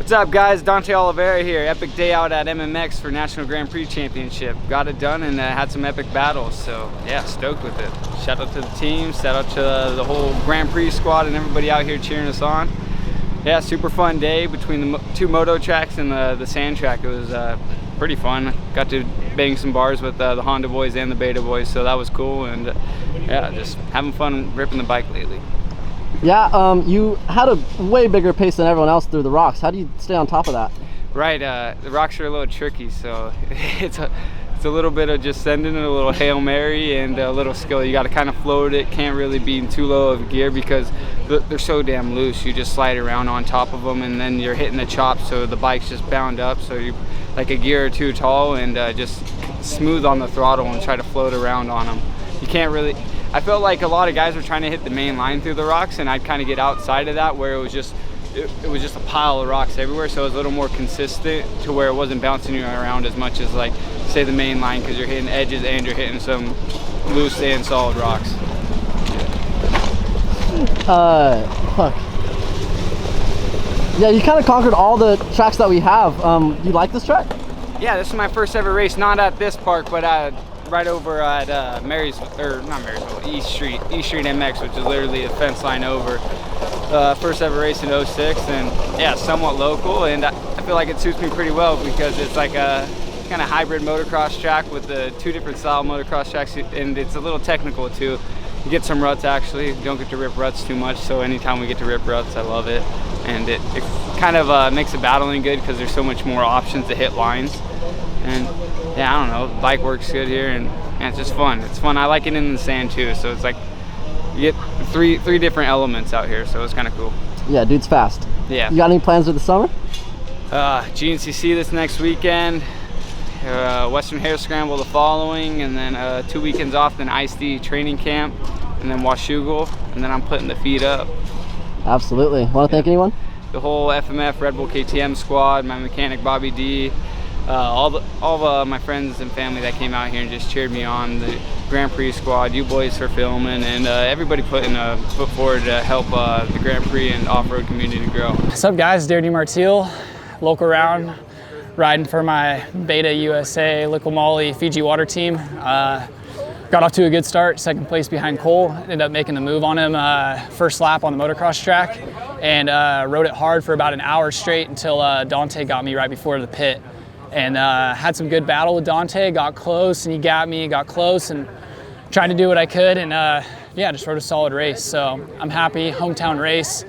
What's up, guys? Dante Oliveira here. Epic day out at MMX for National Grand Prix Championship. Got it done and had some epic battles, so yeah, stoked with it. Shout out to the team, shout out to the whole Grand Prix squad and everybody out here cheering us on. Yeah, super fun day between the two moto tracks and the sand track. It was pretty fun. Got to bang some bars with the Honda boys and the Beta boys, so that was cool. And yeah, just having fun ripping the bike lately. Yeah, you had a way bigger pace than everyone else through the rocks. How do you stay on top of that? Right, the rocks are a little tricky, so it's a little bit of just sending it, a little Hail Mary and a little skill. You got to kind of float it, can't really be in too low of gear because they're so damn loose. You just slide around on top of them and then you're hitting the chops, so the bike's just bound up, so you're like a gear or two tall, and just smooth on the throttle and try to float around on them. You can't really, I felt like a lot of guys were trying to hit the main line through the rocks, and I'd kind of get outside of that where it was just a pile of rocks everywhere, so it was a little more consistent to where it wasn't bouncing you around as much as, like, say the main line, because you're hitting edges and you're hitting some loose and solid rocks. Fuck. Yeah, you kind of conquered all the tracks that we have. You like this track? Yeah, this is my first ever race, not at this park, but right over at Marysville, or not Marysville, East Street MX, which is literally a fence line over. First ever race in 06, and yeah, somewhat local, and I feel like it suits me pretty well because it's like a kind of hybrid motocross track with the two different style motocross tracks, and it's a little technical too. You get some ruts actually, you don't get to rip ruts too much, so anytime we get to rip ruts, I love it. And it kind of makes the battling good because there's so much more options to hit lines. And yeah, I don't know, the bike works good here, and it's just fun. It's fun. I like it in the sand too, so it's like you get three different elements out here, so it's kind of cool. Yeah, dude's fast. Yeah. You got any plans for the summer? GNCC this next weekend, Western Hare Scramble the following, and then 2 weekends off, then ICE training camp, and then Washougal, and then I'm putting the feet up. Absolutely. Want to thank anyone? The whole FMF Red Bull KTM squad, my mechanic Bobby D, all of my friends and family that came out here and just cheered me on, the Grand Prix squad, you boys for filming, and everybody putting a foot forward to help the Grand Prix and off-road community grow. What's up, guys? Demartile, local round, riding for my Beta USA Liquid Moly Fiji water team. Got off to a good start, second place behind Cole. Ended up making the move on him first lap on the motocross track, and rode it hard for about an hour straight until Dante got me right before the pit. And had some good battle with Dante, got close, and he got me, got close, and tried to do what I could, and yeah, just rode a solid race. So I'm happy, hometown race.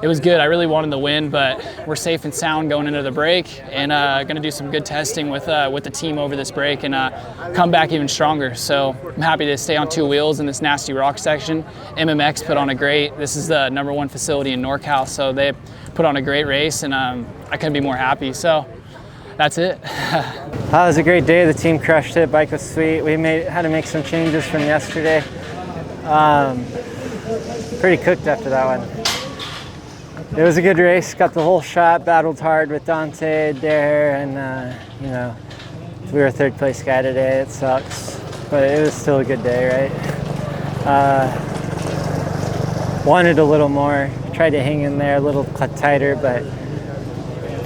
It was good. I really wanted the win, but we're safe and sound going into the break, and gonna do some good testing with the team over this break and come back even stronger. So I'm happy to stay on two wheels in this nasty rock section. MMX put on a great, this is the #1 facility in NorCal, so they put on a great race, and I couldn't be more happy. So that's it. That was a great day. The team crushed it. Bike was sweet. We had to make some changes from yesterday. Pretty cooked after that one. It was a good race. Got the whole shot. Battled hard with Dante, Dare, and you know, we were a third place guy today. It sucks, but it was still a good day, right? Wanted a little more. Tried to hang in there a little tighter, but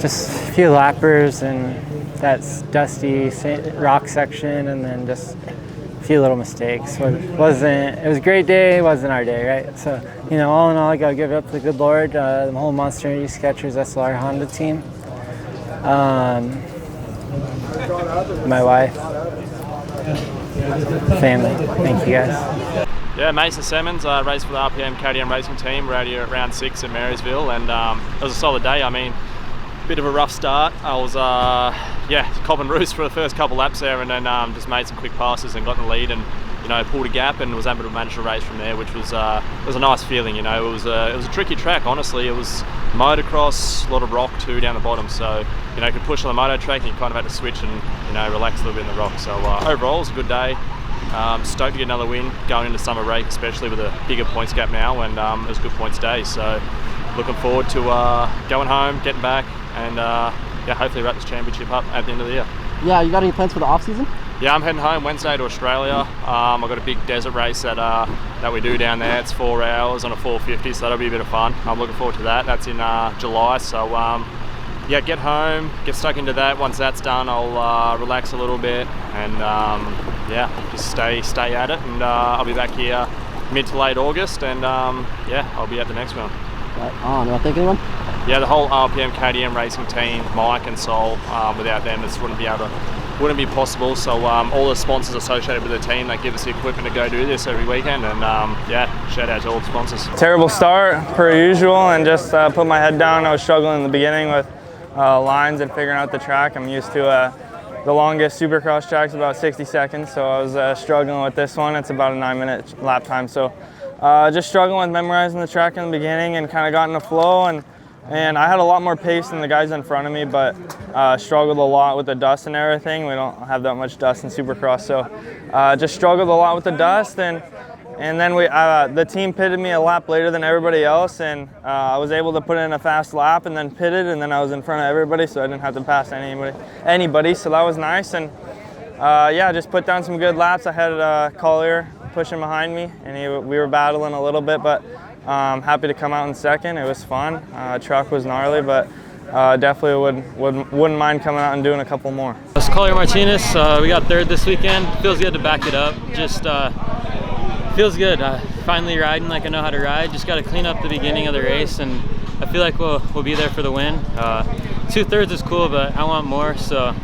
just a few lappers and that dusty rock section, and then just a few little mistakes. It was a great day, it wasn't our day, right? So, you know, all in all, I gotta give it up to the good Lord, the whole Monster Energy Skechers SLR Honda team, my wife, family. Thank you guys. Yeah, Mason Semmens, raced for the RPM KTM racing team. We're out here at round 6 in Marysville, and it was a solid day. I mean, bit of a rough start. I was copping roost for the first couple laps there, and then just made some quick passes and got in the lead, and you know, pulled a gap and was able to manage the race from there, which was a nice feeling. You know, it was a tricky track. Honestly, it was motocross, a lot of rock too down the bottom. So you know, you could push on the moto track, and you kind of had to switch and you know, relax a little bit in the rock. So overall, it was a good day. Stoked to get another win going into summer break, especially with a bigger points gap now, and it was a good points day. So looking forward to going home, getting back, and yeah, hopefully wrap this championship up at the end of the year. Yeah, you got any plans for the off season? Yeah, I'm heading home Wednesday to Australia. I've got a big desert race that we do down there. It's 4 hours on a 450, so that'll be a bit of fun. I'm looking forward to that. That's in July, so yeah, get home, get stuck into that. Once that's done, I'll relax a little bit and yeah, just stay at it. And I'll be back here mid to late August, and yeah, I'll be at the next one. Right on. Want to thank anyone? Yeah, the whole RPM KTM racing team, Mike and Sol. Without them, this wouldn't be possible. So all the sponsors associated with the team that give us the equipment to go do this every weekend, and yeah, shout out to all the sponsors. Terrible start per usual, and just put my head down. I was struggling in the beginning with lines and figuring out the track. I'm used to the longest Supercross track's about 60 seconds, so I was struggling with this one. It's about a 9-minute lap time, so just struggling with memorizing the track in the beginning, and kind of got in a flow, and I had a lot more pace than the guys in front of me, but struggled a lot with the dust and everything. We don't have that much dust in Supercross, so just struggled a lot with the dust, and then the team pitted me a lap later than everybody else, and I was able to put in a fast lap and then pitted, and then I was in front of everybody, so I didn't have to pass anybody, so that was nice. And yeah, just put down some good laps. I had Collier pushing behind me, and we were battling a little bit, but happy to come out in second. It was fun. Truck was gnarly, but definitely wouldn't mind coming out and doing a couple more. It's Collier Martinez. We got third this weekend. Feels good to back it up. Just feels good. Finally riding like I know how to ride. Just got to clean up the beginning of the race, and I feel like we'll be there for the win. 2/3 is cool, but I want more. So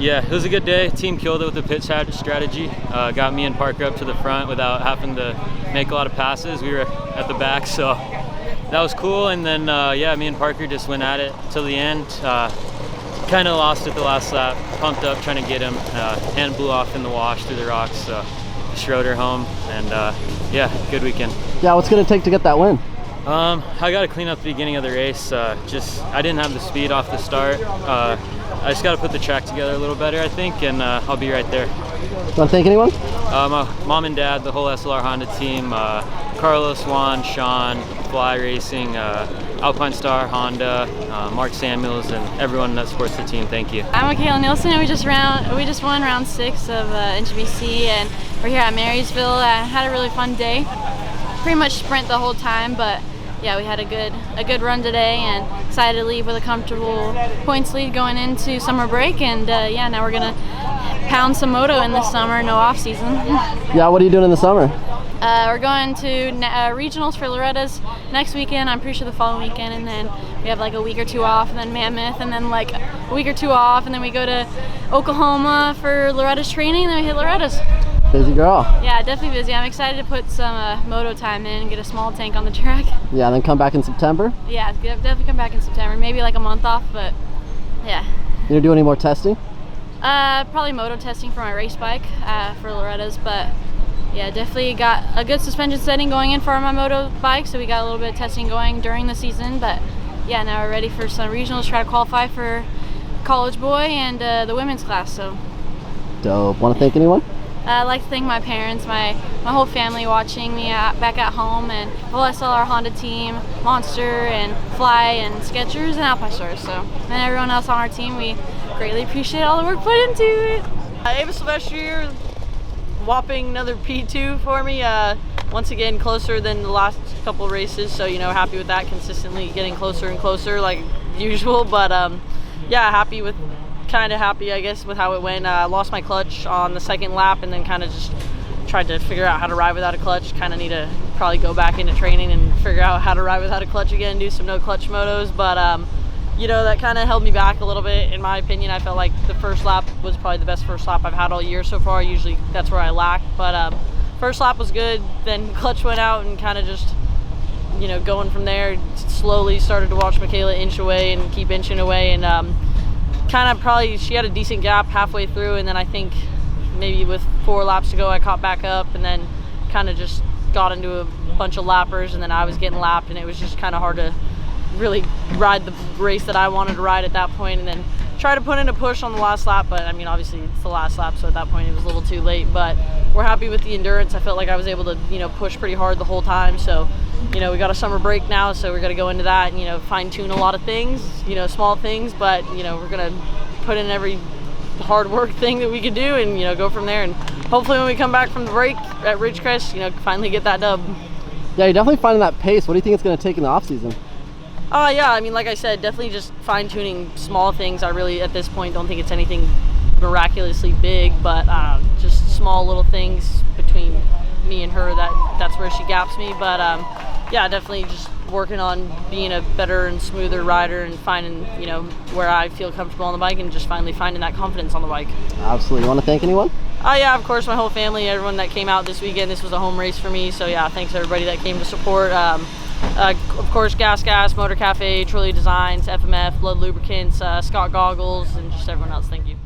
yeah, it was a good day. Team killed it with the pit strategy. Got me and Parker up to the front without having to make a lot of passes. We were at the back, so that was cool. And then yeah, me and Parker just went at it till the end. Kind of lost it the last lap. Pumped up trying to get him. Hand blew off in the wash through the rocks. So Schroeder home, and yeah, good weekend. Yeah, what's going to take to get that win? I got to clean up the beginning of the race. I didn't have the speed off the start. I just got to put the track together a little better, I think, and I'll be right there. Want to thank anyone? My mom and dad, the whole SLR Honda team, Carlos, Juan, Sean, Fly Racing, Alpine Star, Honda, Mark Samuels, and everyone that supports the team. Thank you. I'm Mikayla Nielsen, and we just won round 6 of NGPC, and we're here at Marysville. I had a really fun day. Pretty much sprint the whole time, but yeah, we had a good run today, and excited to leave with a comfortable points lead going into summer break. And yeah, now we're gonna pound some moto in the summer, no off season. Yeah, what are you doing in the summer? We're going to regionals for Loretta's next weekend. I'm pretty sure the following weekend, and then we have like a week or 2 off, and then Mammoth, and then like a week or 2 off, and then we go to Oklahoma for Loretta's training, and then we hit Loretta's. Busy girl. Yeah, definitely busy. I'm excited to put some moto time in and get a small tank on the track. Yeah, and then come back in September? Yeah, definitely come back in September. Maybe like a month off, but yeah. You gonna do any more testing? Probably moto testing for my race bike for Loretta's, but yeah, definitely got a good suspension setting going in for my moto bike, so we got a little bit of testing going during the season, but yeah, now we're ready for some regionals, try to qualify for college boy and the women's class, so. Dope. Want to thank anyone? I'd like to thank my parents, my whole family watching me back at home, and the whole SLR Honda team, Monster and Fly and Skechers and Alpine Stars. So, and everyone else on our team, we greatly appreciate all the work put into it. Ava Silvestri, whopping another P2 for me. Once again, closer than the last couple races, so happy with that. Consistently getting closer and closer, like usual. But yeah, kind of happy, I guess, with how it went. I lost my clutch on the second lap, and then kind of just tried to figure out how to ride without a clutch. Kind of need to probably go back into training and figure out how to ride without a clutch again, do some no clutch motos. But that kind of held me back a little bit, in my opinion. I felt like the first lap was probably the best first lap I've had all year so far. Usually that's where I lack, but first lap was good. Then clutch went out, and kind of just going from there, slowly started to watch Mikayla inch away and keep inching away, and she had a decent gap halfway through, and then I think maybe with 4 laps to go I caught back up, and then kind of just got into a bunch of lappers, and then I was getting lapped, and it was just kind of hard to really ride the race that I wanted to ride at that point, and then try to put in a push on the last lap, but I mean obviously it's the last lap, so at that point it was a little too late. But we're happy with the endurance. I felt like I was able to push pretty hard the whole time, so we got a summer break now, so we're going to go into that and fine-tune a lot of things, small things, but we're going to put in every hard work thing that we could do, and go from there, and hopefully when we come back from the break at Ridgecrest, finally get that dub. Yeah, you're definitely finding that pace. What do you think it's going to take in the off season? Yeah, I mean, like I said, definitely just fine-tuning small things. I really, at this point, don't think it's anything miraculously big, but just small little things between me and her that's where she gaps me. But yeah, definitely just working on being a better and smoother rider and finding, you know, where I feel comfortable on the bike and just finally finding that confidence on the bike. Absolutely. You want to thank anyone? Yeah, of course, my whole family, everyone that came out this weekend. This was a home race for me, so yeah, thanks everybody that came to support. Of course, Gas, Motor Cafe, Trolley Designs, FMF, Blood Lubricants, Scott Goggles, and just everyone else. Thank you.